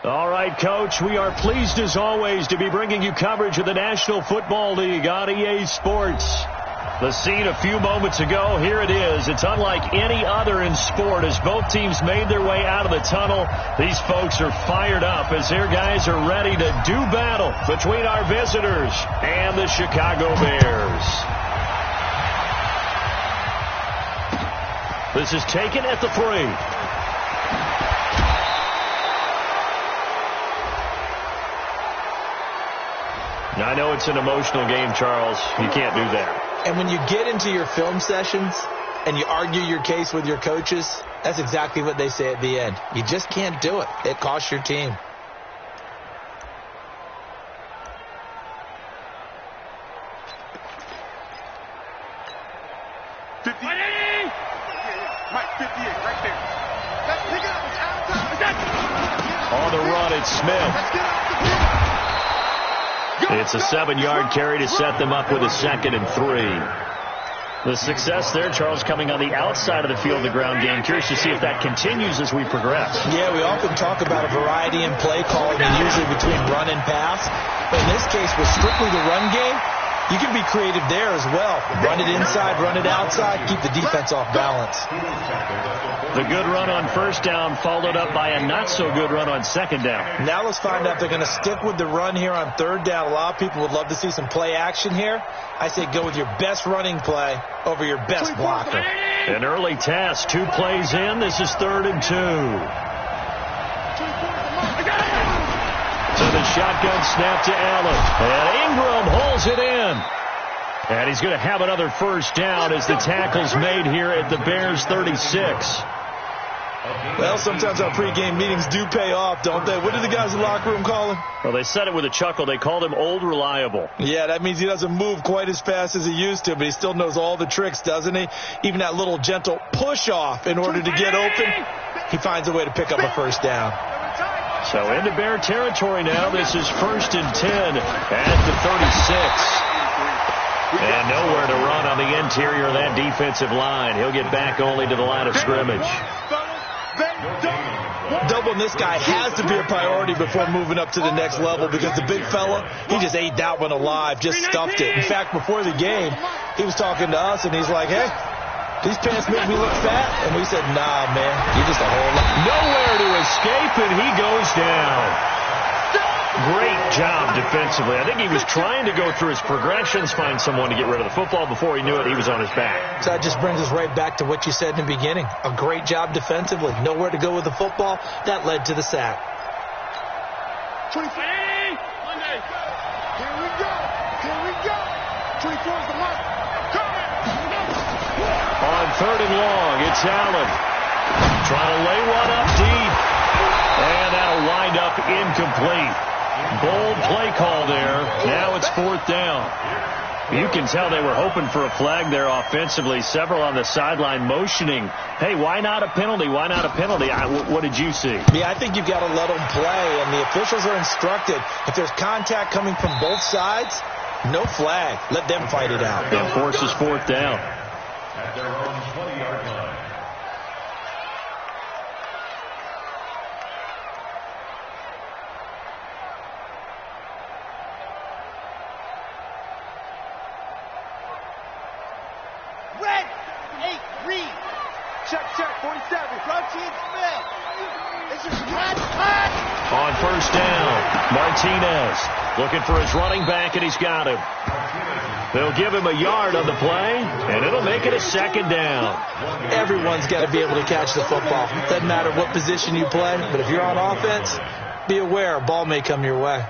All right, Coach, we are pleased as always to be bringing you coverage of the National Football League on EA Sports. The scene a few moments ago, here it is. It's unlike any other in sport as both teams made their way out of the tunnel. These folks are fired up as their guys are ready to do battle between our visitors and the Chicago Bears. This is taken at the 3. I know it's an emotional game, Charles. You can't do that. And when you get into your film sessions and you argue your case with your coaches, that's exactly what they say at the end. You just can't do it. It costs your team. On the run, it's Smith. It's a 7-yard carry to set them up with a 2nd and 3. The success there, Charles, coming on the outside of the field, the ground game. Curious to see if that continues as we progress. Yeah, we often talk about a variety in play calling and usually between run and pass. But in this case, with strictly the run game, you can be creative there as well. Run it inside, run it outside, keep the defense off balance. The good run on 1st down followed up by a not-so-good run on 2nd down. Now let's find out if they're going to stick with the run here on 3rd down. A lot of people would love to see some play action here. I say go with your best running play over your best blocker. An early test, 2 plays in. This is 3rd and 2. So the shotgun snap to Allen. And Ingram holds it in. And he's going to have another 1st down as the tackle's made here at the Bears 36. Well, sometimes our pregame meetings do pay off, don't they? What did the guys in the locker room call him? Well, they said it with a chuckle. They called him Old Reliable. Yeah, that means he doesn't move quite as fast as he used to, but he still knows all the tricks, doesn't he? Even that little gentle push-off in order to get open, he finds a way to pick up a 1st down. So into Bear territory now. This is 1st and 10 at the 36. And nowhere to run on the interior of that defensive line. He'll get back only to the line of scrimmage. Doubling this guy has to be a priority before moving up to the next level because the big fella, he just ate that one alive, just stuffed it. In fact, before the game, he was talking to us, and he's like, hey, these pants make me look fat. And we said, nah, man, you're just a whole lot. Nowhere to escape, and he goes down. Great job defensively. I think he was trying to go through his progressions, find someone to get rid of the football. Before he knew it, he was on his back. So that just brings us right back to what you said in the beginning. A great job defensively. Nowhere to go with the football. That led to the sack. 24. Here we go. Here we go. 24 is the mark. On 3rd and long, it's Allen. Trying to lay one up deep. And that'll wind up incomplete. Bold play call there. Now it's 4th down. You can tell they were hoping for a flag there offensively. Several on the sideline motioning, hey, why not a penalty? Why not a penalty? What did you see? Yeah, I think you've got to let them play, and the officials are instructed. If there's contact coming from both sides, no flag. Let them fight it out. And forces 4th down. At their own 20-yard line. Check, 47. Protein Smith. This is red. On 1st down, Martinez looking for his running back, and he's got him. They'll give him a yard on the play, and it'll make it a 2nd down. Everyone's got to be able to catch the football. Doesn't matter what position you play, but if you're on offense, be aware a ball may come your way.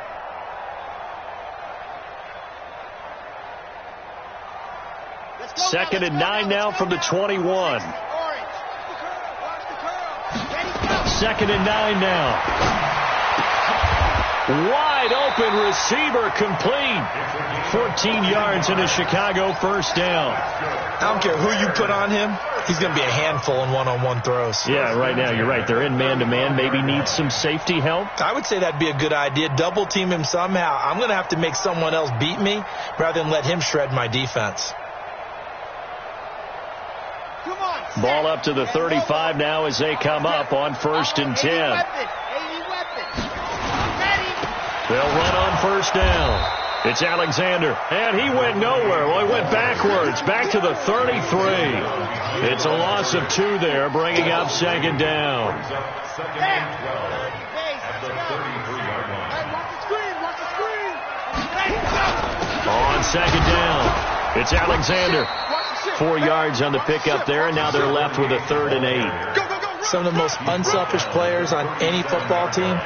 Second and 9 now from the 21. 2nd and 9 now. Wide open receiver complete. 14 yards and a Chicago 1st down. I don't care who you put on him. He's going to be a handful in one-on-one throws. Yeah, right now you're right. They're in man-to-man. Maybe needs some safety help. I would say that'd be a good idea. Double team him somehow. I'm going to have to make someone else beat me rather than let him shred my defense. Ball up to the 35 now as they come up on 1st and 10. They'll run on first down. It's Alexander, and he went nowhere. Well, he went backwards, back to the 33. It's a loss of 2 there, bringing up second down. On second down, it's Alexander. 4 yards on the pickup there, and now they're left with a 3rd and 8. Some of the most unselfish players on any football team,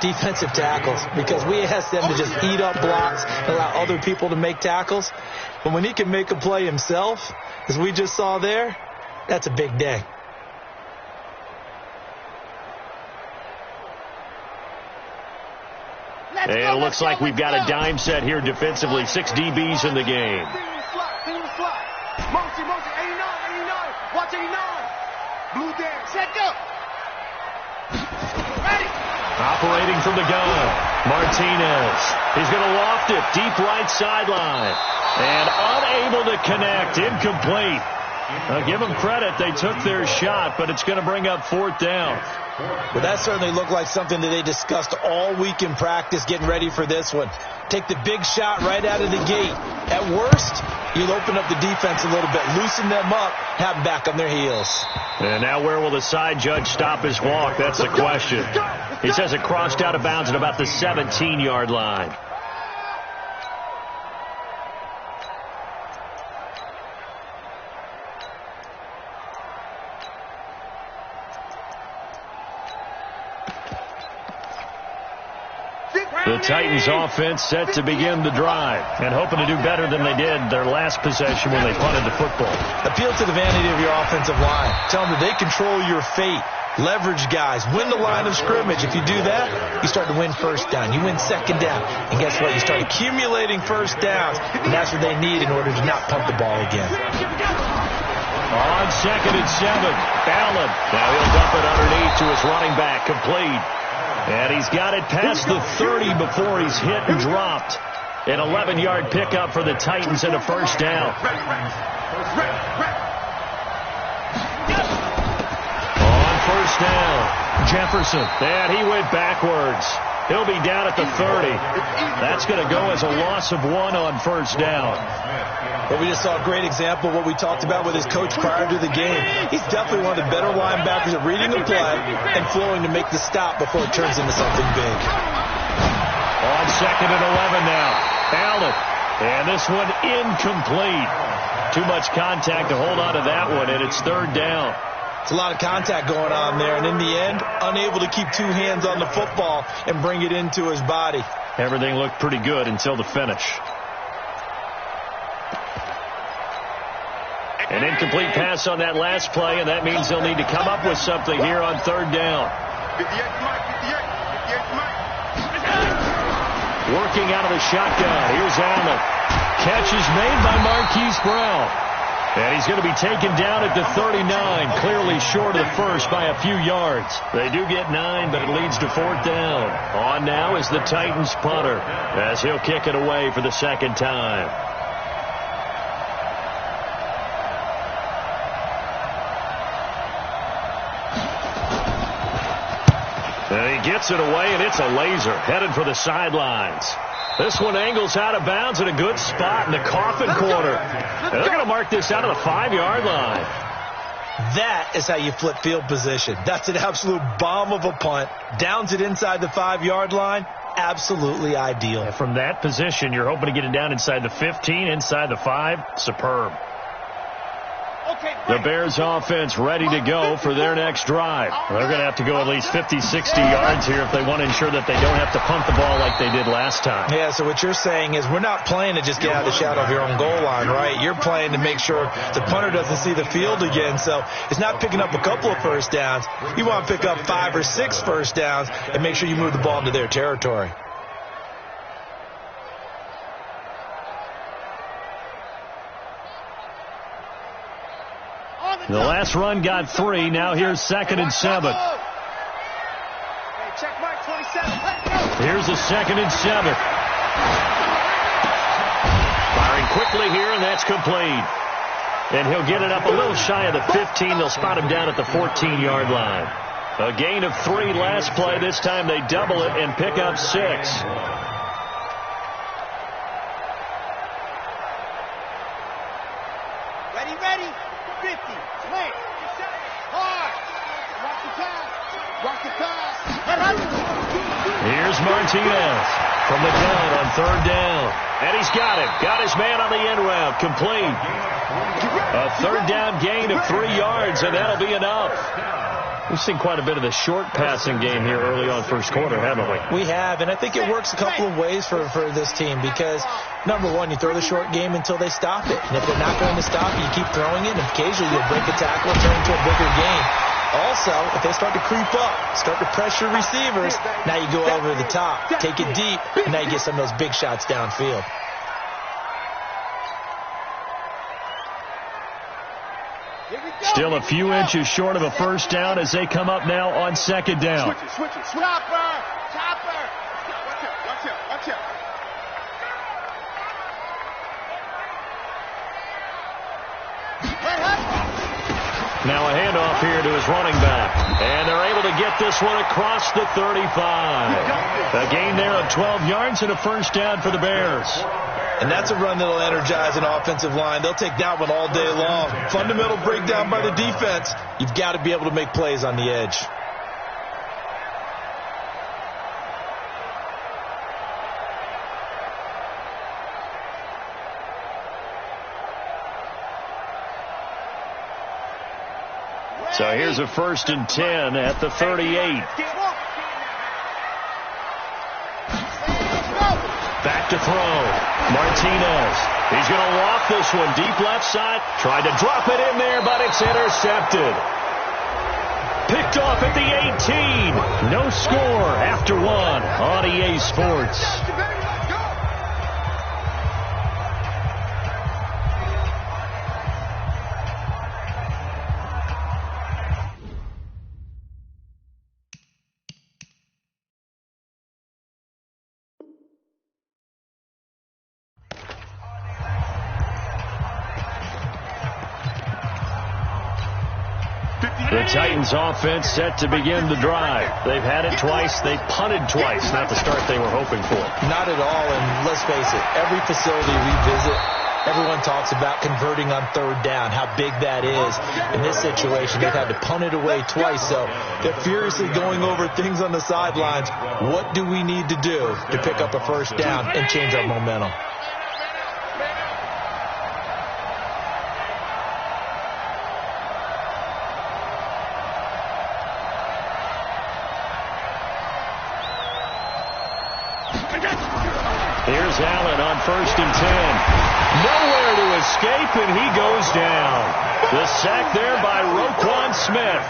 defensive tackles, because we ask them to just eat up blocks and allow other people to make tackles. But when he can make a play himself, as we just saw there, that's a big day. And it looks like we've got a dime set here defensively. 6 DBs in the game. Motion, 89, watch 89. Blue down, set go. Ready. Operating from the gun, Martinez. He's going to loft it, deep right sideline. And unable to connect, incomplete. Give them credit, they took their shot, but it's going to bring up 4th down. Well, that certainly looked like something that they discussed all week in practice, getting ready for this one. Take the big shot right out of the gate. At worst, you'll open up the defense a little bit, loosen them up, have them back on their heels. And now where will the side judge stop his walk? That's the question. He says it crossed out of bounds at about the 17-yard line. The Titans offense set to begin the drive and hoping to do better than they did their last possession when they punted the football. Appeal to the vanity of your offensive line. Tell them that they control your fate. Leverage guys. Win the line of scrimmage. If you do that, you start to win first down. You win second down. And guess what? You start accumulating first downs. And that's what they need in order to not punt the ball again. On 2nd and 7, Allen. Now he'll dump it underneath to his running back, complete. And he's got it past the 30 before he's hit and dropped. An 11-yard pickup for the Titans and a first down. On first down, Jefferson. And he went backwards. He'll be down at the 30. That's going to go as a loss of 1 on first down. But we just saw a great example of what we talked about with his coach prior to the game. He's definitely one of the better linebackers at reading the play and flowing to make the stop before it turns into something big. On 2nd and 11 now, Allen. And this one incomplete. Too much contact to hold on to that one, and it's 3rd down. It's a lot of contact going on there, and in the end, unable to keep 2 hands on the football and bring it into his body. Everything looked pretty good until the finish. An incomplete pass on that last play, and that means they'll need to come up with something here on 3rd down. 58. Working out of the shotgun. Here's Allen. Catch is made by Marquise Brown. And he's going to be taken down at the 39, clearly short of the first by a few yards. They do get 9, but it leads to 4th down. On now is the Titans punter, as he'll kick it away for the 2nd time. And he gets it away, and it's a laser headed for the sidelines. This one angles out of bounds at a good spot in the coffin corner. And they're going to mark this out of the 5-yard line. That is how you flip field position. That's an absolute bomb of a punt. Downs it inside the 5-yard line. Absolutely ideal. And from that position, you're hoping to get it down inside the 15, inside the 5. Superb. The Bears offense ready to go for their next drive. They're going to have to go at least 50, 60 yards here if they want to ensure that they don't have to punt the ball like they did last time. Yeah, so what you're saying is we're not playing to just get out of the shadow of your own goal line, right? You're playing to make sure the punter doesn't see the field again. So it's not picking up a couple of first downs. You want to pick up 5 or 6 first downs and make sure you move the ball into their territory. The last run got 3. Now here's 2nd and 7. Here's a 2nd and 7. Firing quickly here, and that's complete. And he'll get it up a little shy of the 15. They'll spot him down at the 14-yard line. A gain of 3 last play. This time they double it and pick up 6. Ready. 50. Slant. Hard. Watch the pass. Here's Martinez from the gun on 3rd down. And he's got it. Got his man on the end route. Complete. A 3rd down gain of 3 yards, and that'll be enough. We've seen quite a bit of the short passing game here early on first quarter, haven't we? We have, and I think it works a couple of ways for this team because, number one, you throw the short game until they stop it. And if they're not going to stop it, you keep throwing it, and occasionally you'll break a tackle and turn into a bigger game. Also, if they start to creep up, start to pressure receivers, now you go over the top, take it deep, and now you get some of those big shots downfield. Still a few inches short of a first down as they come up now on 2nd down. Switch it. Chopper. Watch out. Now a handoff here to his running back. And they're able to get this one across the 35. A gain there of 12 yards and a first down for the Bears. And that's a run that'll energize an offensive line. They'll take that one all day long. Fundamental breakdown by the defense. You've got to be able to make plays on the edge. So here's a 1st and 10 at the 38. Back to throw. Martinez. He's going to loft this one deep left side. Tried to drop it in there, but it's intercepted. Picked off at the 18. No score after 1 on EA Sports. The Titans offense set to begin the drive. They've had it twice. They punted twice. Not the start they were hoping for. Not at all, and let's face it, every facility we visit, everyone talks about converting on 3rd down, how big that is. In this situation, they've had to punt it away twice, so they're furiously going over things on the sidelines. What do we need to do to pick up a first down and change our momentum? Here's Allen on 1st and 10. Nowhere to escape, and he goes down. The sack there by Roquan Smith.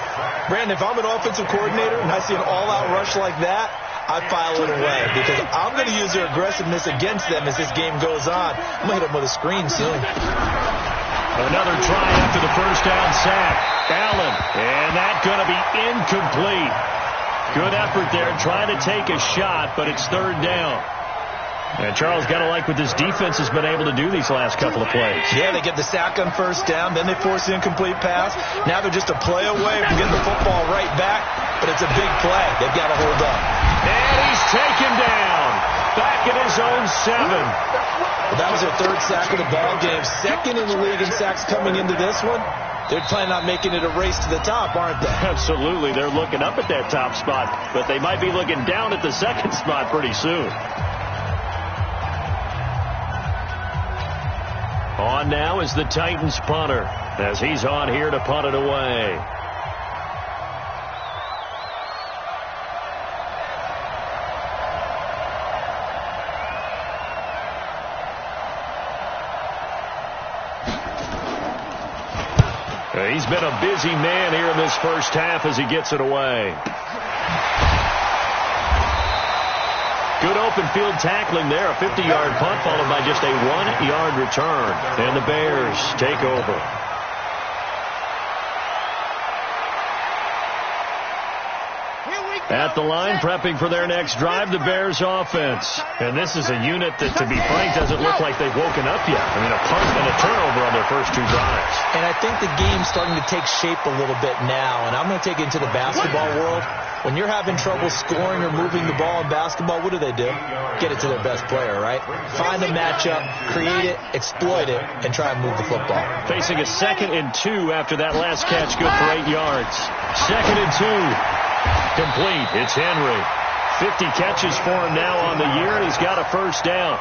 Brandon, if I'm an offensive coordinator and I see an all-out rush like that, I file it away because I'm going to use their aggressiveness against them as this game goes on. I'm going to hit them with a screen soon. Another try after the first down sack. Allen, and that's going to be incomplete. Good effort there, trying to take a shot, but it's 3rd down. And Charles, got to like what this defense has been able to do these last couple of plays. Yeah, they get the sack on first down, then they force the incomplete pass. Now they're just a play away from getting the football right back, but it's a big play. They've got to hold up. And he's taken down. Back in his own 7. Well, that was their 3rd sack of the ball game. 2nd in the league in sacks coming into this one. They're planning on making it a race to the top, aren't they? Absolutely. They're looking up at that top spot, but they might be looking down at the 2nd spot pretty soon. On now is the Titans punter as he's on here to punt it away. He's been a busy man here in this first half as he gets it away. Good open field tackling there. A 50-yard punt followed by just a 1-yard return. And the Bears take over. Here we At the line, prepping for their next drive, the Bears offense. And this is a unit that, to be frank, doesn't look like they've woken up yet. I mean, a punt and a turnover on their first two drives. And I think the game's starting to take shape a little bit now. And I'm going to take it into the basketball world. When you're having trouble scoring or moving the ball in basketball, what do? Get it to their best player, right? Find a matchup, create it, exploit it, and try and move the football. Facing a 2nd and 2 after that last catch, good for 8 yards. 2nd and 2. Complete. It's Henry. 50 catches for him now on the year, and he's got a first down.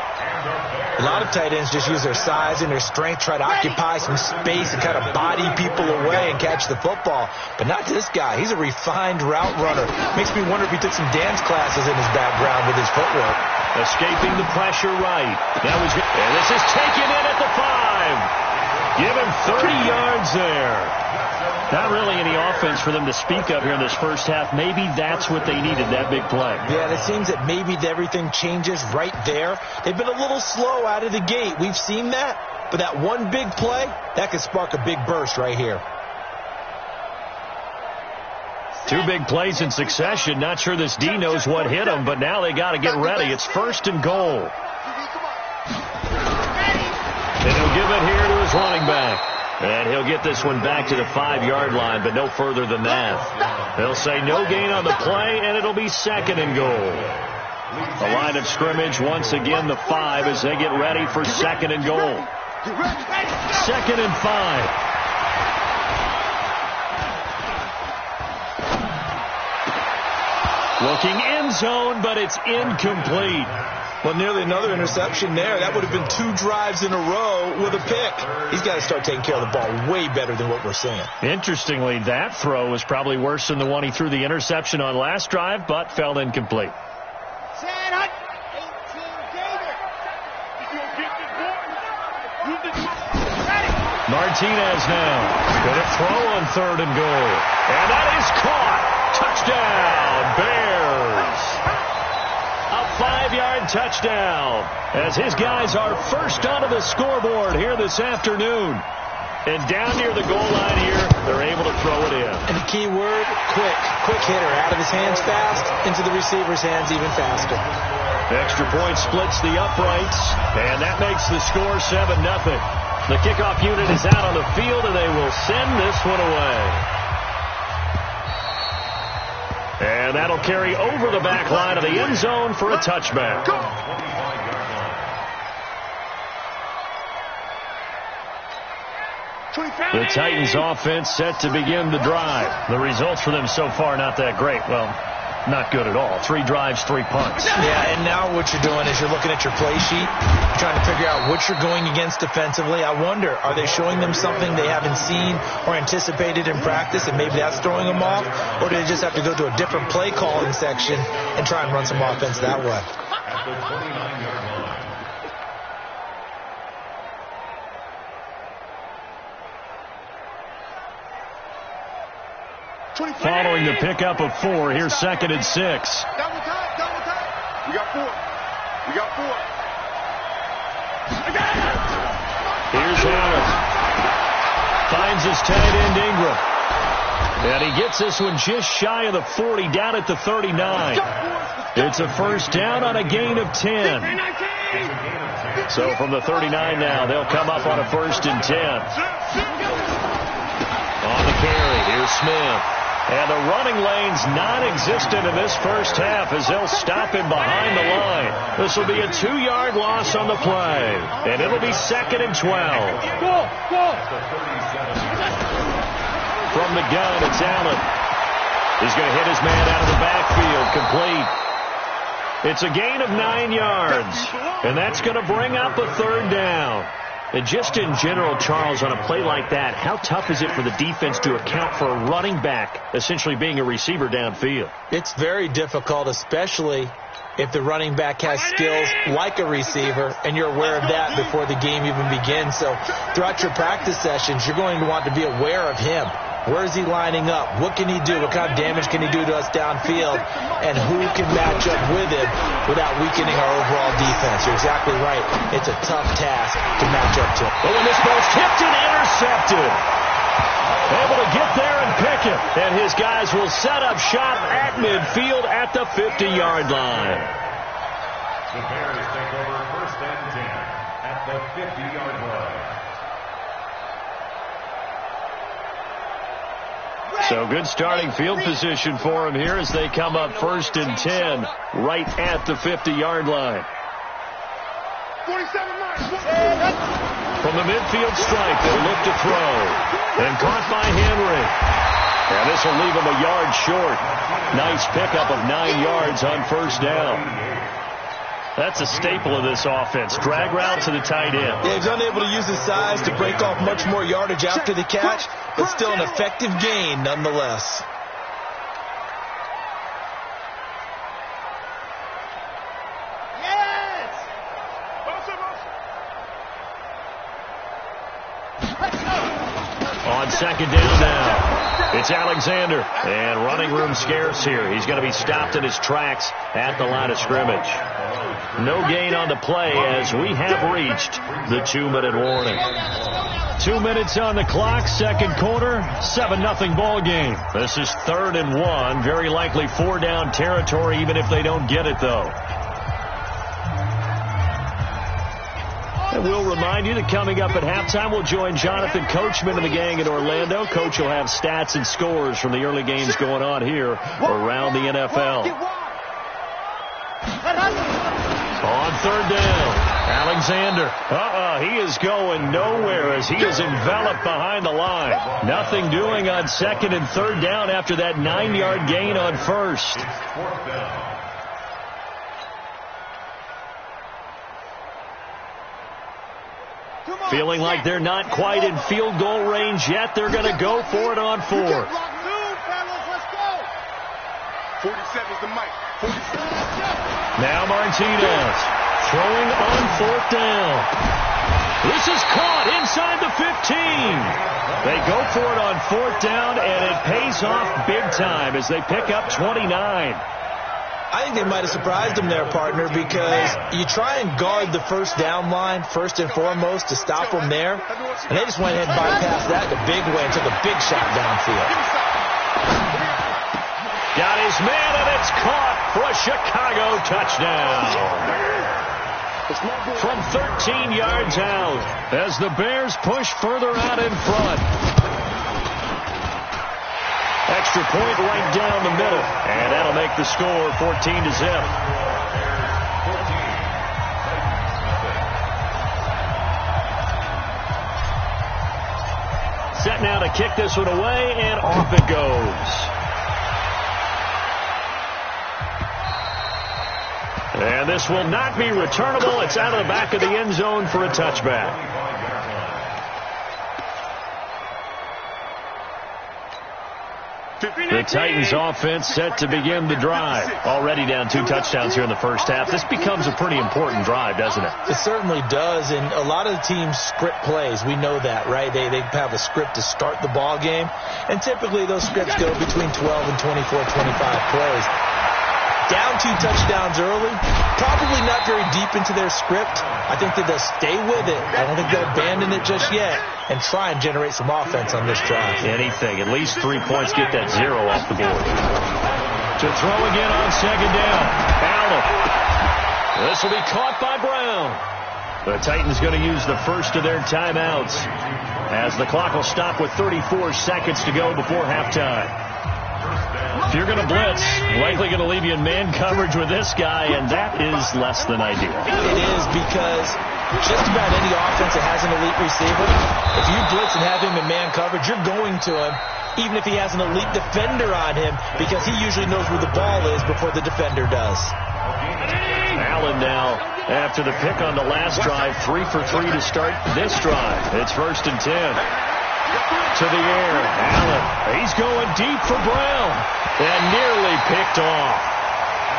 A lot of tight ends just use their size and their strength, try to occupy some space and kind of body people away and catch the football. But not this guy. He's a refined route runner. Makes me wonder if he took some dance classes in his background with his footwork. Escaping the pressure right. And this is taken in at the 5. Give him 30 yards there. Not really any offense for them to speak of here in this first half. Maybe that's what they needed, that big play. Yeah, and it seems that maybe everything changes right there. They've been a little slow out of the gate. We've seen that. But that one big play, that could spark a big burst right here. 2 big plays in succession. Not sure this D knows what hit him, but now they got to get ready. It's 1st and goal. And he'll give it here to his running back. And he'll get this one back to the 5-yard line, but no further than that. They'll say no gain on the play, and it'll be 2nd and goal. The line of scrimmage, once again, the 5 as they get ready for 2nd and goal. 2nd and 5. Looking end zone, but it's incomplete. Well, nearly another interception there. That would have been 2 drives in a row with a pick. He's got to start taking care of the ball way better than what we're seeing. Interestingly, that throw was probably worse than the one he threw the interception on last drive, but fell incomplete. Martinez now. Going to throw on 3rd and goal. And that is caught. Touchdown, Bears. A 5-yard touchdown as his guys are first onto the scoreboard here this afternoon. And down near the goal line here, they're able to throw it in. And the key word, quick. Quick hitter. Out of his hands fast, into the receiver's hands even faster. Extra point splits the uprights, and that makes the score 7-0. The kickoff unit is out on the field, and they will send this one away. And that'll carry over the back line of the end zone for a touchback. The Titans offense set to begin the drive. The results for them so far not that great. Well, not good at all. 3 drives, 3 punts. Yeah, and now what you're doing is you're looking at your play sheet, trying to figure out what you're going against defensively. I wonder, are they showing them something they haven't seen or anticipated in practice, and maybe that's throwing them off? Or do they just have to go to a different play calling section and try and run some offense that way? Following the pickup of 4, here's 2nd and 6. Double time. We got 4. Here's Allen. Finds his tight end Ingram. And he gets this one just shy of the 40, down at the 39. It's a first down on a gain of 10. So from the 39 now, they'll come up on a 1st and 10. On the carry, here's Smith. And the running lane's non-existent in this first half as they'll stop him behind the line. This will be a 2-yard loss on the play. And it'll be 2nd and 12. From the gun, it's Allen. He's going to hit his man out of the backfield. Complete. It's a gain of 9 yards. And that's going to bring up a 3rd down. And just in general, Charles, on a play like that, how tough is it for the defense to account for a running back essentially being a receiver downfield? It's very difficult, especially if the running back has skills like a receiver, and you're aware of that before the game even begins. So throughout your practice sessions, you're going to want to be aware of him. Where is he lining up? What can he do? What kind of damage can he do to us downfield? And who can match up with him without weakening our overall defense? You're exactly right. It's a tough task to match up to. Oh, and this ball's tipped and intercepted. Able to get there and pick it. And his guys will set up shop at midfield at the 50-yard line. The Bears take over 1st and 10 at the 50-yard line. So good starting field position for him here as they come up 1st and 10 right at the 50-yard line. 47 yards. From the midfield stripe, they'll look to throw. And caught by Henry. And this will leave him a yard short. Nice pickup of 9 yards on 1st down. That's a staple of this offense. Drag route to the tight end. Yeah, he's unable to use his size to break off much more yardage after the catch, but still an effective gain nonetheless. On 2nd down now. It's Alexander. And running room scarce here. He's going to be stopped in his tracks at the line of scrimmage. No gain on the play as we have reached the 2-minute warning. 2 minutes on the clock, 2nd quarter, 7-0 ball game. This is 3rd and 1. Very likely 4-down territory even if they don't get it, though. And we'll remind you that coming up at halftime, we'll join Jonathan Coachman and the gang in Orlando. Coach will have stats and scores from the early games going on here around the NFL. On 3rd down, Alexander. He is going nowhere as he is enveloped behind the line. Nothing doing on 2nd and 3rd down after that 9-yard gain on 1st. Feeling like they're not quite in field goal range yet. They're going to go for it on 4th. 47's the mic. 47. Now Martinez throwing on 4th down. This is caught inside the 15. They go for it on 4th down, and it pays off big time as they pick up 29. I think they might have surprised him there, partner, because you try and guard the 1st down line first and foremost to stop them there, and they just went ahead and bypassed that in a big way and took a big shot downfield. Got his man, and it's caught for a Chicago touchdown. From 13 yards out as the Bears push further out in front. Extra point right down the middle, and that'll make the score 14-0. Set now to kick this one away, and off it goes. And this will not be returnable. It's out of the back of the end zone for a touchback. The Titans offense set to begin the drive. Already down 2 touchdowns here in the first half. This becomes a pretty important drive, doesn't it? It certainly does, and a lot of the teams script plays. We know that, right? They have a script to start the ball game, and typically those scripts go between 12 and 24, 25 plays. Down 2 touchdowns early, probably not very deep into their script. I think that they'll stay with it. I don't think they'll abandon it just yet and try and generate some offense on this drive. Anything. At least 3 points, get that 0 off the board. To throw again on 2nd down. Allen. This will be caught by Brown. The Titans going to use the first of their timeouts as the clock will stop with 34 seconds to go before halftime. If you're going to blitz, likely going to leave you in man coverage with this guy, and that is less than ideal. It is, because just about any offense that has an elite receiver, if you blitz and have him in man coverage, you're going to him, even if he has an elite defender on him, because he usually knows where the ball is before the defender does. Allen now, after the pick on the last drive, 3 for 3 to start this drive. It's 1st and 10. To the air, Allen. He's going deep for Brown. And nearly picked off.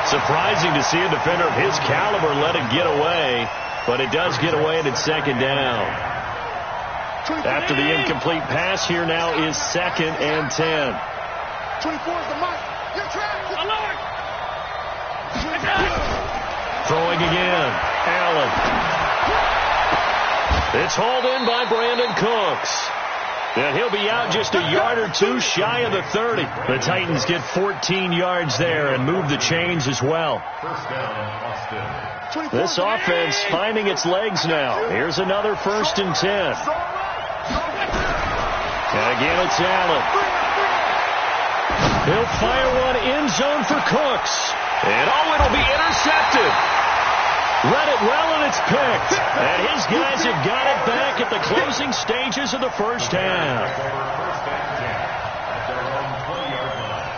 Surprising to see a defender of his caliber let it get away. But it does get away, and it's 2nd down. After the incomplete pass, here now is 2nd and 10. 24 is the mark. Throwing again. Allen. It's hauled in by Brandon Cooks. And he'll be out just a yard or two shy of the 30. The Titans get 14 yards there and move the chains as well. First down, Austin. This offense finding its legs now. Here's another 1st and 10. And again, it's Allen. He'll fire one end zone for Cooks. And it'll be intercepted. Read it well, and it's picked. And his guys have got it back at the closing stages of the first half. First and 10 at their own 20-yard line.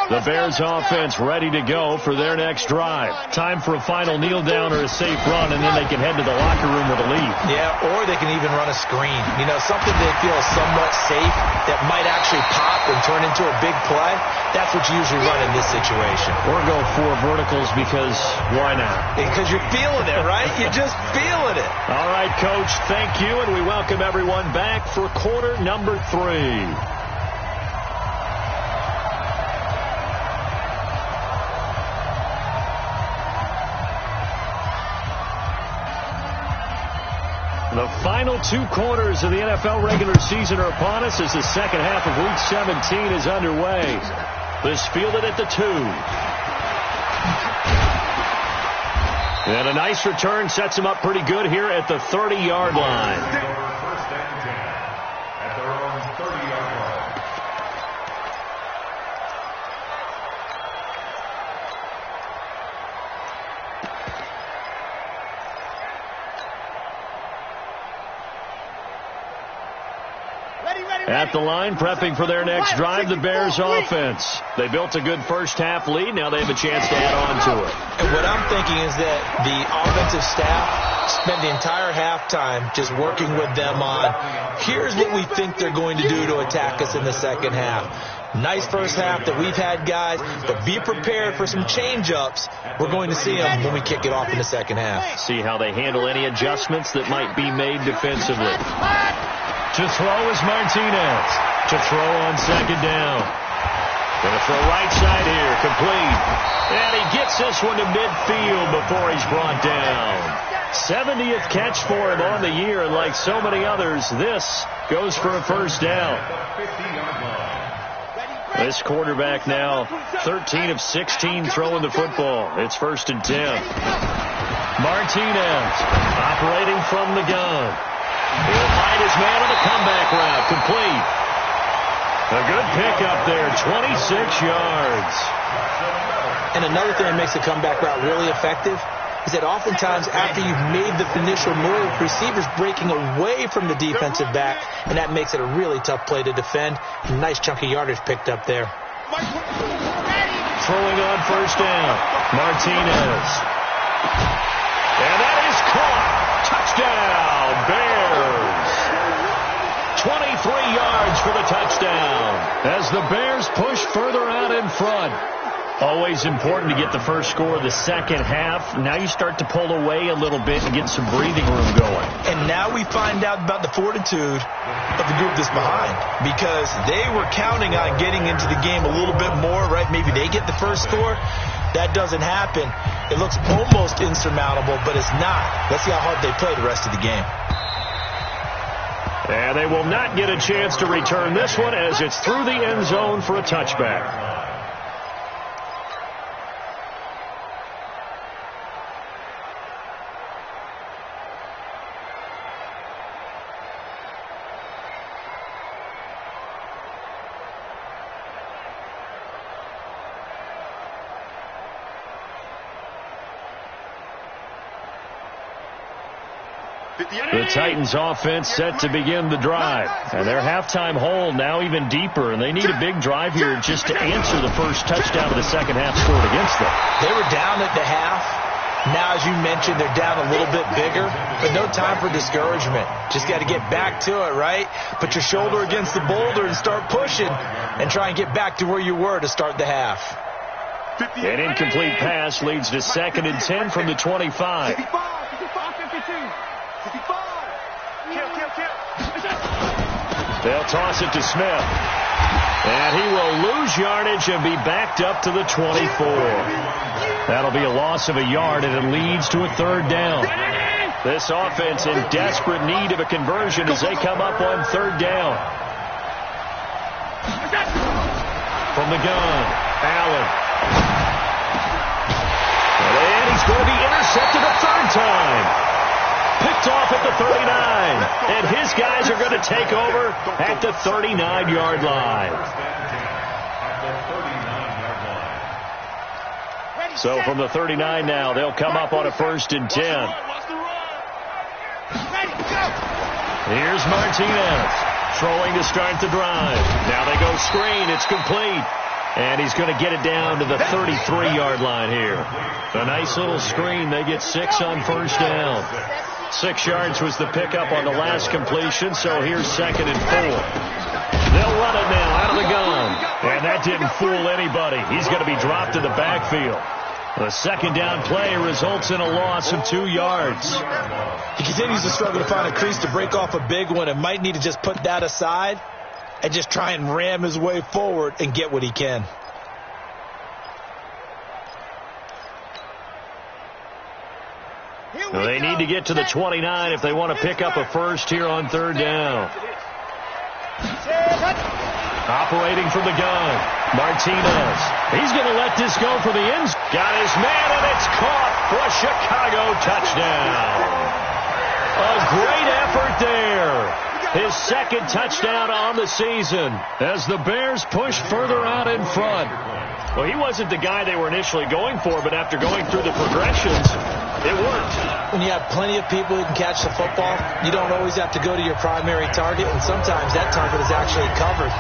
The Bears offense ready to go for their next drive. Time for a final kneel down or a safe run, and then they can head to the locker room with a lead. Yeah, or they can even run a screen. You know, something they feel is somewhat safe that might actually pop and turn into a big play. That's what you usually run in this situation. Or go 4 verticals because why not? Because you're feeling it, right? You're just feeling it. All right, Coach, thank you, and we welcome everyone back for quarter number 3. The final 2 quarters of the NFL regular season are upon us as the second half of Week 17 is underway. This fielded at the 2. And a nice return sets him up pretty good here at the 30-yard line. First and 10 at their own 30-yard line. At the line, prepping for their next drive, the Bears offense. They built a good first half lead. Now they have a chance to add on to it. And what I'm thinking is that the offensive staff spent the entire halftime just working with them on, here's what we think they're going to do to attack us in the second half. Nice first half that we've had, guys, but be prepared for some change-ups. We're going to see them when we kick it off in the second half. See how they handle any adjustments that might be made defensively. To throw is Martinez. To throw on second down. Going to throw right side here. Complete. And he gets this one to midfield before he's brought down. 70th catch for him on the year, and like so many others, this goes for a first down. This quarterback now 13 of 16 throwing the football. It's 1st and 10. Martinez operating from the gun. He'll find his man on the comeback route. Complete. A good pickup there, 26 yards. And another thing that makes the comeback route really effective is that oftentimes after you've made the initial move, receivers breaking away from the defensive back, and that makes it a really tough play to defend. Nice chunky yardage picked up there. Throwing on first down, Martinez. And that is caught. Touchdown, Bears. 23 yards for the touchdown as the Bears push further out in front. Always important to get the first score of the second half. Now you start to pull away a little bit and get some breathing room going. And now we find out about the fortitude of the group that's behind, because they were counting on getting into the game a little bit more, right? Maybe they get the first score. That doesn't happen. It looks almost insurmountable, but it's not. Let's see how hard they play the rest of the game. And they will not get a chance to return this one as it's through the end zone for a touchback. The Titans offense set to begin the drive. And their halftime hole now even deeper. And they need a big drive here just to answer the first touchdown of the second half scored against them. They were down at the half. Now, as you mentioned, they're down a little bit bigger. But no time for discouragement. Just got to get back to it, right? Put your shoulder against the boulder and start pushing. And try and get back to where you were to start the half. An incomplete pass leads to 2nd and 10 from the 25. They'll toss it to Smith. And he will lose yardage and be backed up to the 24. That'll be a loss of a yard, and it leads to a 3rd down. This offense in desperate need of a conversion as they come up on third down. From the gun, Allen. And he's going to be intercepted a third time. Picked off at the 39. And his guys are going to take over at the 39-yard line. So from the 39 now, they'll come up on a 1st and 10. Here's Martinez throwing to start the drive. Now they go screen. It's complete. And he's going to get it down to the 33-yard line here. A nice little screen. They get 6 on 1st down. 6 yards was the pickup on the last completion, so here's 2nd and 4. They'll run it now out of the gun. And that didn't fool anybody. He's going to be dropped in the backfield. The 2nd down play results in a loss of 2 yards. He continues to struggle to find a crease to break off a big one and might need to just put that aside and just try and ram his way forward and get what he can. They need to get to the 29 if they want to pick up a first here on 3rd down. Operating from the gun, Martinez. He's going to let this go for the end. Got his man, and it's caught for a Chicago touchdown. A great effort there. His 2nd touchdown on the season as the Bears push further out in front. Well, he wasn't the guy they were initially going for, but after going through the progressions, it worked. When you have plenty of people who can catch the football, you don't always have to go to your primary target, and sometimes that target is actually covered.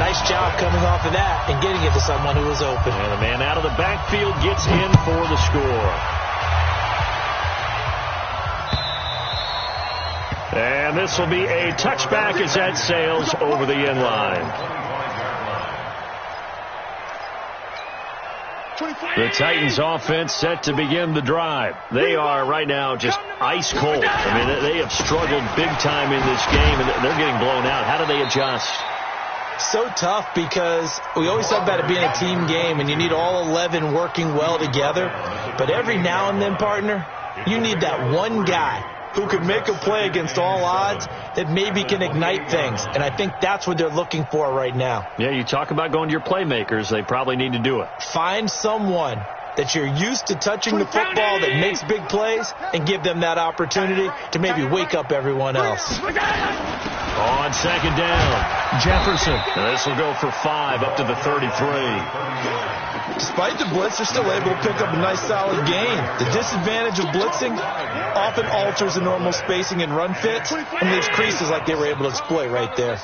Nice job coming off of that and getting it to someone who was open. And the man out of the backfield gets in for the score. And this will be a touchback as that sails over the end line. The Titans offense set to begin the drive. They are right now just ice cold. I mean, they have struggled big time in this game, and they're getting blown out. How do they adjust? So tough because we always talk about it being a team game, and you need all 11 working well together. But every now and then, partner, you need that one guy who can make a play against all odds that maybe can ignite things. And I think that's what they're looking for right now. Yeah, you talk about going to your playmakers. They probably need to do it. Find someone that you're used to touching the football that makes big plays and give them that opportunity to maybe wake up everyone else. On 2nd down, Jefferson. And this will go for 5 up to the 33. Despite the blitz, they're still able to pick up a nice solid gain. The disadvantage of blitzing often alters the normal spacing and run fits and leaves creases like they were able to exploit right there.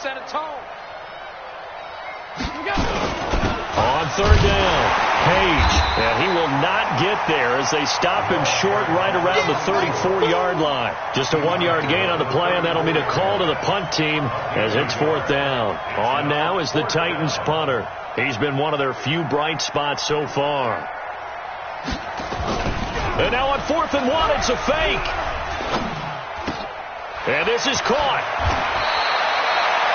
On 3rd down, Page. And he will not get there as they stop him short right around the 34-yard line. Just a 1-yard gain on the play, and that'll mean a call to the punt team as it's 4th down. On now is the Titans punter. He's been one of their few bright spots so far. And now on 4th and 1, it's a fake. And this is caught.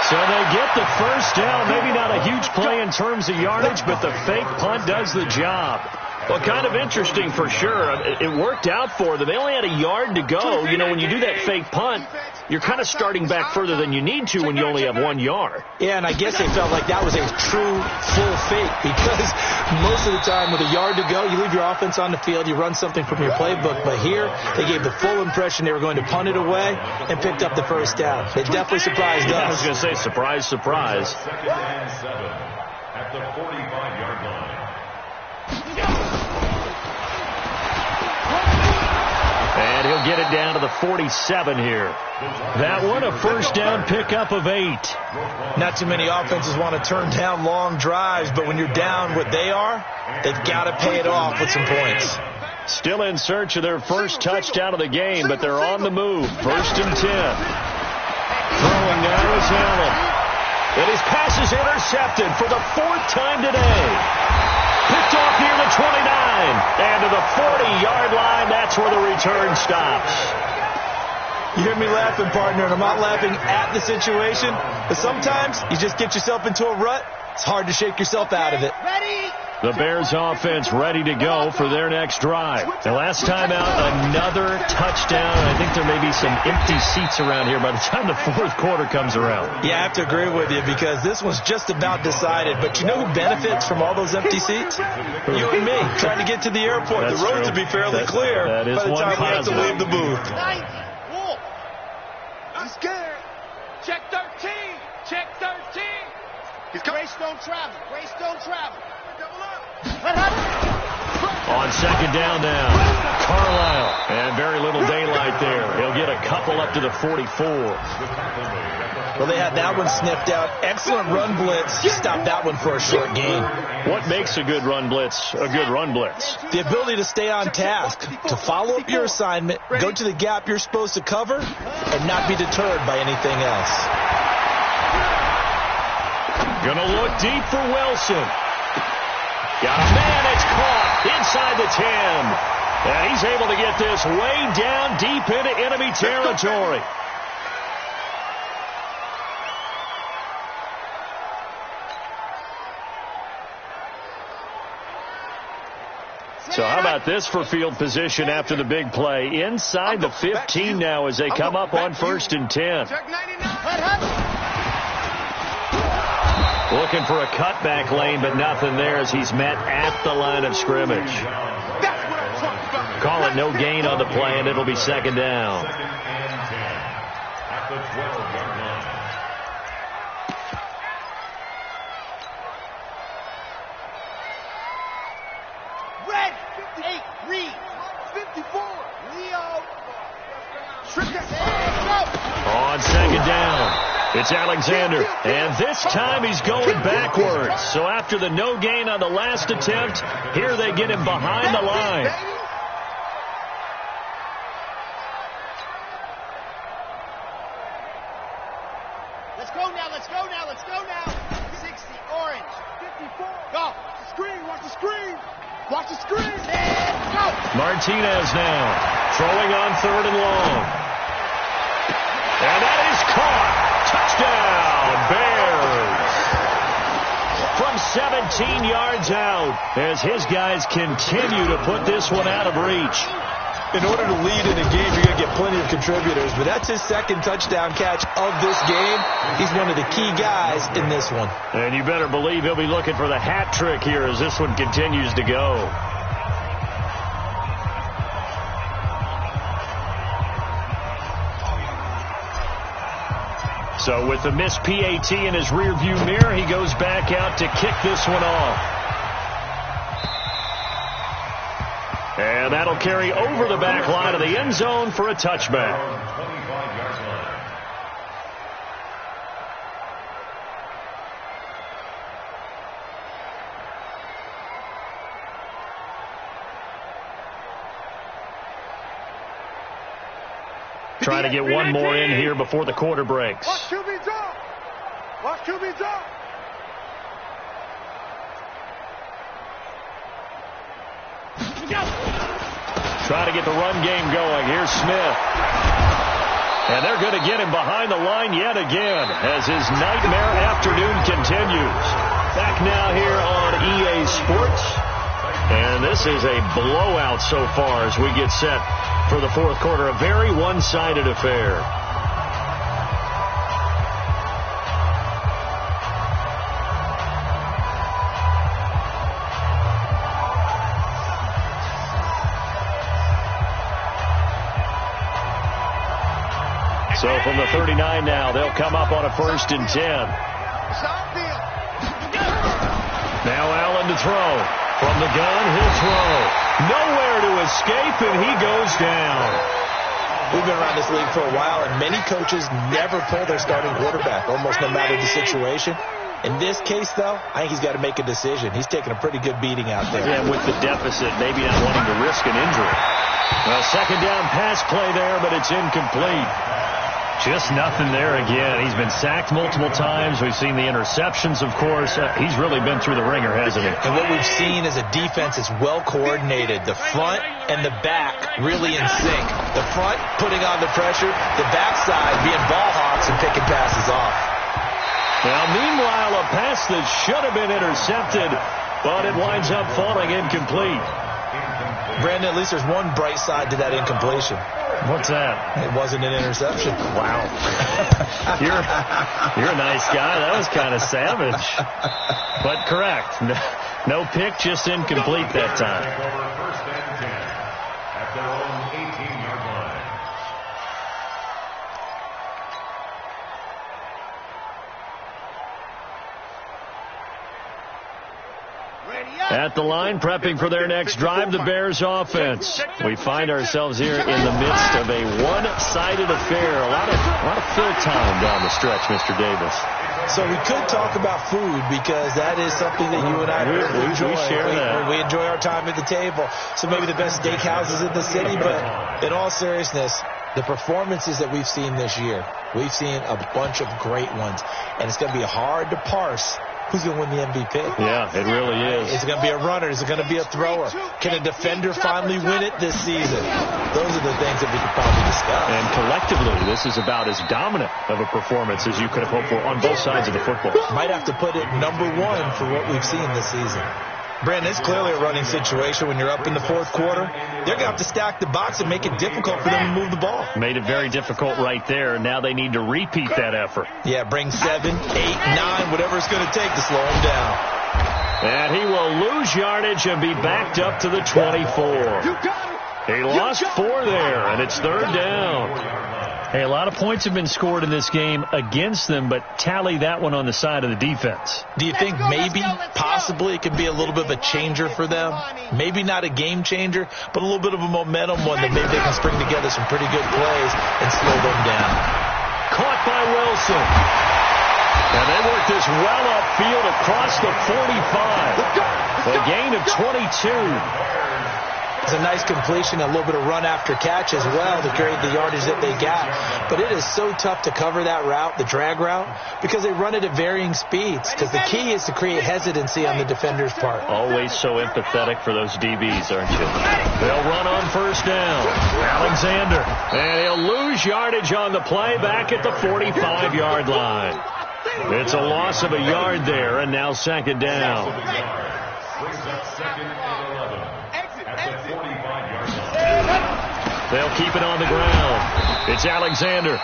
So they get the 1st down. Maybe not a huge play in terms of yardage, but the fake punt does the job. Well, kind of interesting for sure. It worked out for them. They only had a yard to go. You know, when you do that fake punt, you're kind of starting back further than you need to when you only have 1 yard. Yeah, and I guess they felt like that was a true full fake because most of the time with a yard to go, you leave your offense on the field, you run something from your playbook. But here, they gave the full impression they were going to punt it away and picked up the 1st down. They definitely surprised us. I was going to say, surprise, surprise. 2nd and 7 at the 45-yard line. And he'll get it down to the 47 here. That one, a 1st down pickup of 8. Not too many offenses want to turn down long drives, but when you're down what they are, they've got to pay it off with some points. Still in search of their first touchdown of the game, but they're on the move. 1st and 10. Throwing now is Allen. And his pass is intercepted for the 4th time today. Picked off near the 29. And to the 40-yard line, that's where the return stops. You hear me laughing, partner, and I'm not laughing at the situation, but sometimes you just get yourself into a rut. It's hard to shake yourself out of it. Ready? The Bears offense ready to go for their next drive. The last time out, another touchdown. I think there may be some empty seats around here by the time the fourth quarter comes around. Yeah, I have to agree with you because this one's just about decided. But you know who benefits from all those empty seats? You and me, trying to get to the airport. That's the roads true. will be fairly clear that is by the one time we have to positive. leave the booth. 90. Wolf. I'm scared. Check 13. Check 13. He's coming. Grace don't travel. Grace don't travel. On second down now, Carlisle. And very little daylight there. He'll get a couple up to the 44. Well, they had that one sniffed out. Excellent run blitz. He stopped that one for a short gain. What makes a good run blitz a good run blitz? The ability to stay on task, to follow up your assignment, go to the gap you're supposed to cover, and not be deterred by anything else. Gonna look deep for Wilson. Got a man, it's caught inside the 10. And he's able to get this way down deep into enemy territory. So how about this for field position after the big play? Inside the 15 now as they come up on 1st and 10. Check 99. Looking for a cutback lane, but nothing there as he's met at the line of scrimmage. That's what I'm talking about. Call it no gain on the play, and it'll be second down. Second and 10 at the 12-yard line. Red. 58. Reed. 54. Leo. On second down, it's Alexander, and this time he's going backwards. So after the no gain on the last attempt, here they get him behind the line. Let's go now, let's go now, let's go now. 60, orange. 54. Go. Watch the screen, watch the screen. Watch the screen. And go. Martinez now, throwing on 3rd and long. And that is caught. Touchdown, Bears. From 17 yards out as his guys continue to put this one out of reach. In order to lead in a game, you're going to get plenty of contributors, but that's his second touchdown catch of this game. He's one of the key guys in this one. And you better believe he'll be looking for the hat trick here as this one continues to go. So with the missed PAT in his rearview mirror, he goes back out to kick this one off. And that'll carry over the back line of the end zone for a touchback. 25-yard line. Trying to get one more in here before the quarter breaks. Watch QB drop. Watch QB drop. Trying to get the run game going. Here's Smith. And they're going to get him behind the line yet again as his nightmare afternoon continues. Back now here on EA Sports. And this is a blowout so far as we get set for the fourth quarter. A very one-sided affair. So from the 39 now, they'll come up on a 1st and 10. Now Allen to throw. From the gun, he'll throw. Nowhere to escape, and he goes down. We've been around this league for a while, and many coaches never pull their starting quarterback, almost no matter the situation. In this case, though, I think he's got to make a decision. He's taking a pretty good beating out there. Yeah, with the deficit, maybe not wanting to risk an injury. Well, second down pass play there, but it's incomplete. Just nothing there again. He's been sacked multiple times. We've seen the interceptions, of course. He's really been through the ringer, hasn't he? And what we've seen is a defense that's well coordinated. The front and the back really in sync. The front putting on the pressure, the backside being ball hawks and picking passes off. Now, meanwhile, a pass that should have been intercepted but it winds up falling incomplete. Brandon, at least there's one bright side to that incompletion. What's that? It wasn't an interception. Wow. You're a nice guy. That was kind of savage. But correct. No pick, just incomplete that time. First and 10 at their own 18-yard line. At the line, prepping for their next drive, the Bears offense. We find ourselves here in the midst of a one-sided affair. A lot of fill time down the stretch, Mr. Davis. So we could talk about food because that is something that you and I enjoy. We share that. We enjoy our time at the table. So maybe the best steakhouses in the city, but in all seriousness, the performances that we've seen this year, we've seen a bunch of great ones, and it's going to be hard to parse who's going to win the MVP. Yeah, it really is. Is it going to be a runner? Is it going to be a thrower? Can a defender finally win it this season? Those are the things that we could probably discuss. And collectively, this is about as dominant of a performance as you could have hoped for on both sides of the football. Might have to put it number one for what we've seen this season. Brandon, it's clearly a running situation when you're up in the fourth quarter. They're going to have to stack the box and make it difficult for them to move the ball. Made it very difficult right there. Now they need to repeat that effort. Yeah, bring 7, 8, 9, whatever it's going to take to slow him down. And he will lose yardage and be backed up to the 24. He lost 4 there, and it's third down. Hey, a lot of points have been scored in this game against them, but tally that one on the side of the defense. Do you think maybe, possibly, it could be a little bit of a changer for them? Maybe not a game changer, but a little bit of a momentum one that maybe they can string together some pretty good plays and slow them down. Caught by Wilson. And they work this well upfield across the 45. A gain of 22. It's a nice completion, a little bit of run after catch as well to create the yardage that they got. But it is so tough to cover that route, the drag route, because they run it at varying speeds. Because the key is to create hesitancy on the defender's part. Always so empathetic for those DBs, aren't you? They'll run on first down. Alexander. And he'll lose yardage on the play back at the 45-yard line. It's a loss of a yard there, and now second down. Brings up second and 11. At the 45-yard line. They'll keep it on the ground. It's Alexander.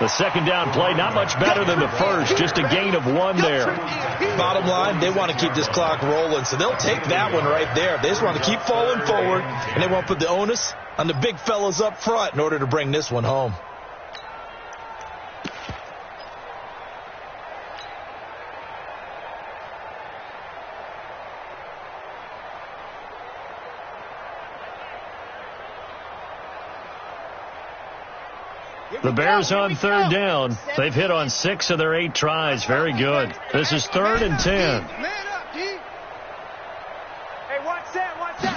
The second down play, not much better than the first, just a gain of 1 there. Bottom line, they want to keep this clock rolling, so they'll take that one right there. They just want to keep falling forward, and they want to put the onus on the big fellas up front in order to bring this one home. The Bears on third down. They've hit on 6 of their 8 tries. Very good. This is 3rd and 10. Man up, D. Hey, watch that, let's go.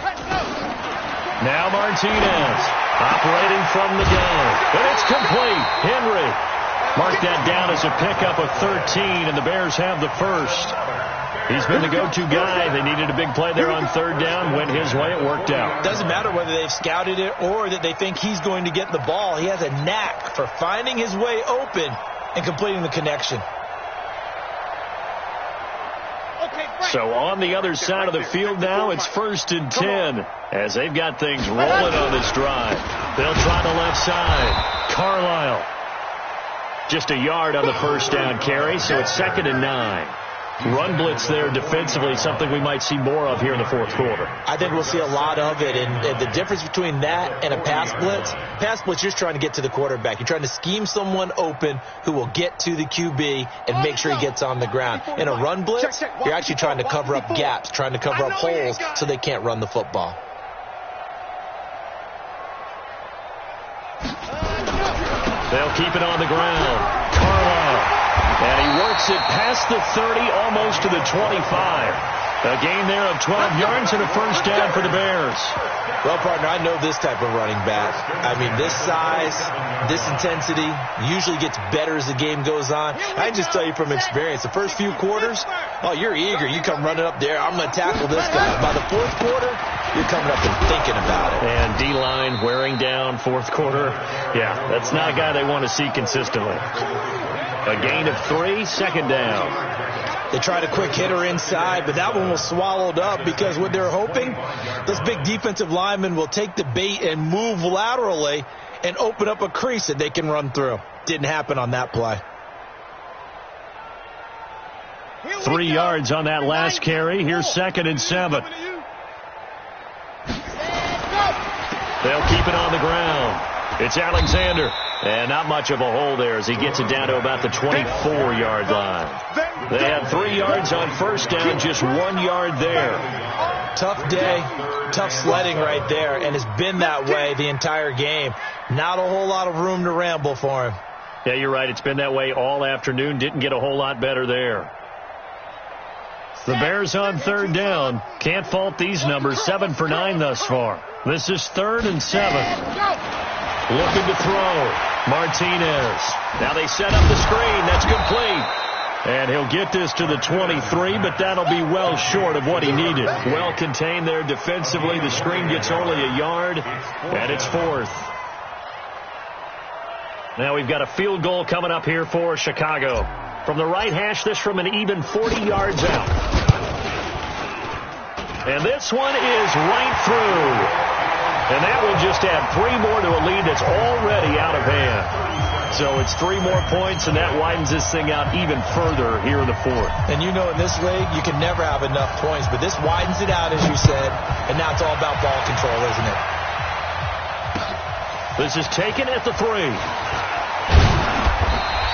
Now Martinez operating from the gun. And it's complete. Henry marked that down as a pickup of 13, and the Bears have the first. He's been the go-to guy. They needed a big play there on third down. Went his way. It worked out. Doesn't matter whether they've scouted it or that they think he's going to get the ball. He has a knack for finding his way open and completing the connection. So on the other side of the field now, it's 1st and 10 as they've got things rolling on this drive. They'll try the left side. Carlisle. Just a yard on the first down carry, so it's 2nd and 9. Run blitz there defensively, something we might see more of here in the fourth quarter. I think we'll see a lot of it, and the difference between that and a pass blitz, you're just trying to get to the quarterback. You're trying to scheme someone open who will get to the QB and make sure he gets on the ground. In a run blitz, you're actually trying to cover up gaps, trying to cover up holes so they can't run the football. They'll keep it on the ground. Carlisle. And he works it past the 30, almost to the 25. A gain there of 12 yards and a first down for the Bears. Well, partner, I know this type of running back. I mean, this size, this intensity usually gets better as the game goes on. I can just tell you from experience, the first few quarters, oh, you're eager. You come running up there, I'm going to tackle this guy. By the fourth quarter, you're coming up and thinking about it. And D-line wearing down fourth quarter. Yeah, that's not a guy they want to see consistently. A gain of 3, second down. They tried a quick hitter inside, but that one was swallowed up because what they're hoping, this big defensive lineman will take the bait and move laterally and open up a crease that they can run through. Didn't happen on that play. 3 yards on that last carry. Here's 2nd and 7. They'll keep it on the ground. It's Alexander. And not much of a hole there as he gets it down to about the 24-yard line. They had 3 yards on first down, just 1 yard there. Tough day, tough sledding right there, and it's been that way the entire game. Not a whole lot of room to ramble for him. Yeah, you're right. It's been that way all afternoon. Didn't get a whole lot better there. The Bears on 3rd down. Can't fault these numbers. 7 for 9 thus far. This is 3rd and 7. Looking to throw. Martinez. Now they set up the screen. That's complete. And he'll get this to the 23, but that'll be well short of what he needed. Well contained there defensively. The screen gets only a yard, and it's 4th. Now we've got a field goal coming up here for Chicago. From the right hash, this from an even 40 yards out. And this one is right through. And that will just add 3 more to a lead that's already out of hand. So it's 3 more points, and that widens this thing out even further here in the 4th. And you know in this league, you can never have enough points, but this widens it out, as you said, and now it's all about ball control, isn't it? This is taken at the 3.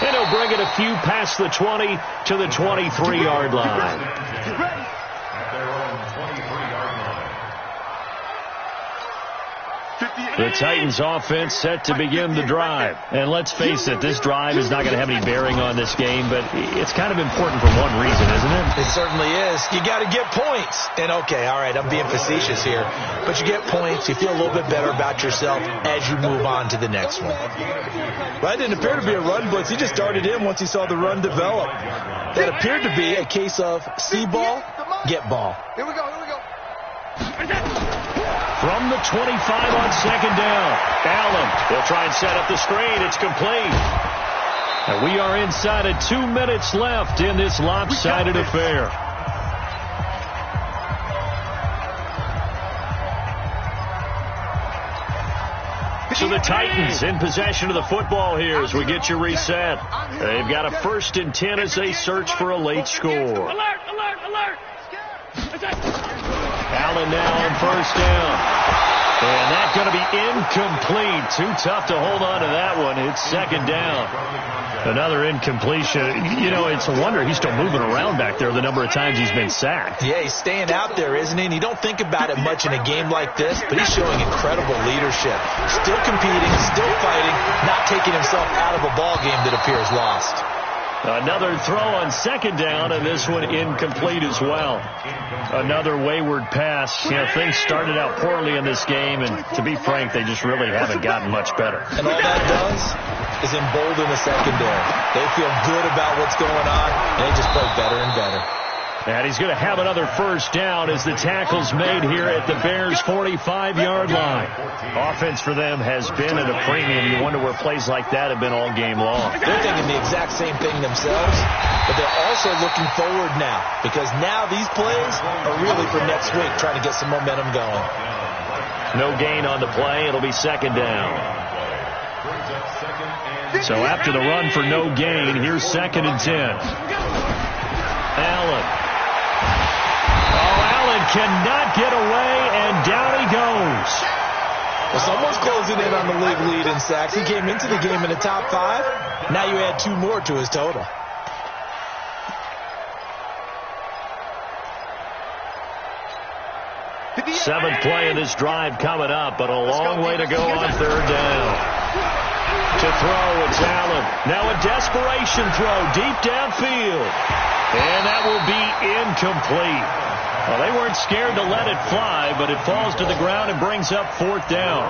And he'll bring it a few past the 20 to the 23-yard line. The Titans offense set to begin the drive. And let's face it, this drive is not going to have any bearing on this game, but it's kind of important for one reason, isn't it? It certainly is. You got to get points. And okay, all right, I'm being facetious here, but you get points, you feel a little bit better about yourself as you move on to the next one. Well, that didn't appear to be a run blitz. He just darted in once he saw the run develop. That appeared to be a case of see ball, get ball. Here we go. From the 25 on 2nd down. Allen will try and set up the screen. It's complete. And we are inside of 2 minutes left in this lopsided affair. So the Titans in possession of the football here as we get you reset. They've got a 1st and 10 as they search for a late score. Alert! Allen now on 1st down. And that's going to be incomplete. Too tough to hold on to that one. It's 2nd down. Another incompletion. You know, it's a wonder he's still moving around back there the number of times he's been sacked. Yeah, he's staying out there, isn't he? And you don't think about it much in a game like this, but he's showing incredible leadership. Still competing, still fighting, not taking himself out of a ball game that appears lost. Another throw on 2nd down, and this one incomplete as well. Another wayward pass. You know, things started out poorly in this game, and to be frank, they just really haven't gotten much better. And all that does is embolden the secondary. They feel good about what's going on, and they just play better and better. And he's going to have another 1st down as the tackle's made here at the Bears' 45-yard line. Offense for them has been at a premium. You wonder where plays like that have been all game long. They're thinking the exact same thing themselves, but they're also looking forward now because now these plays are really for next week, trying to get some momentum going. No gain on the play. It'll be 2nd down. So after the run for no gain, here's 2nd and 10. Allen. Cannot get away, and down he goes. Well, someone's closing in on the league lead in sacks. He came into the game in the top 5. Now you add 2 more to his total. Seventh play of this drive coming up, but a long way to go on 3rd down. To throw, it's Allen. Now a desperation throw deep downfield. And that will be incomplete. Well, they weren't scared to let it fly, but it falls to the ground and brings up 4th down.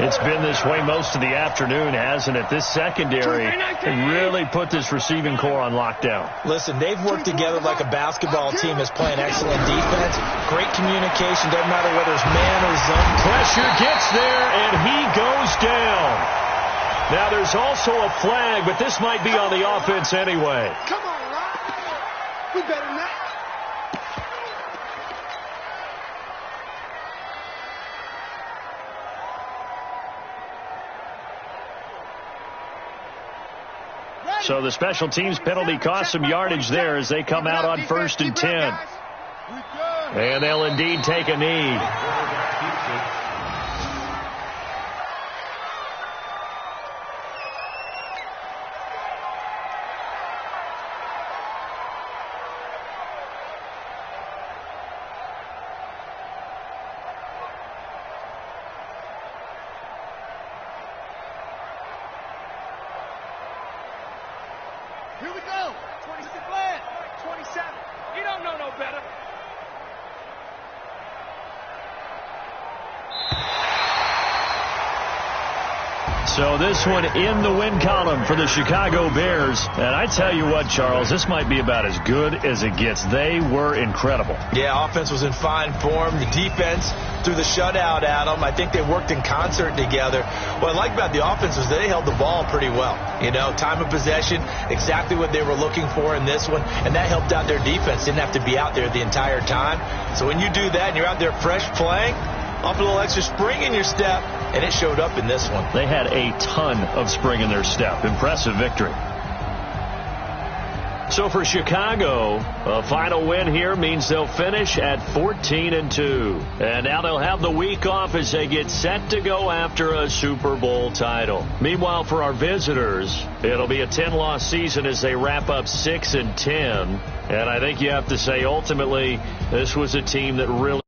It's been this way most of the afternoon, hasn't it? This secondary really put this receiving core on lockdown. Listen, they've worked together like a basketball team that's playing excellent defense. Great communication, doesn't matter whether it's man or zone. Pressure gets there, and he goes down. Now there's also a flag, but this might be on the offense anyway. Come on, We better than that. So the special teams penalty cost some yardage there as they come out on 1st and 10. And they'll indeed take a knee. Here we go. 26 left. 27. You don't know no better. So this one in the win column for the Chicago Bears. And I tell you what, Charles, this might be about as good as it gets. They were incredible. Yeah, offense was in fine form. The defense threw the shutout at them. I think they worked in concert together. What I like about the offense was they held the ball pretty well. You know, time of possession, exactly what they were looking for in this one. And that helped out their defense. Didn't have to be out there the entire time. So when you do that and you're out there fresh playing, off a little extra spring in your step, and it showed up in this one. They had a ton of spring in their step. Impressive victory. So for Chicago, a final win here means they'll finish at 14-2. And now they'll have the week off as they get set to go after a Super Bowl title. Meanwhile, for our visitors, it'll be a 10-loss season as they wrap up 6-10. And I think you have to say, ultimately, this was a team that really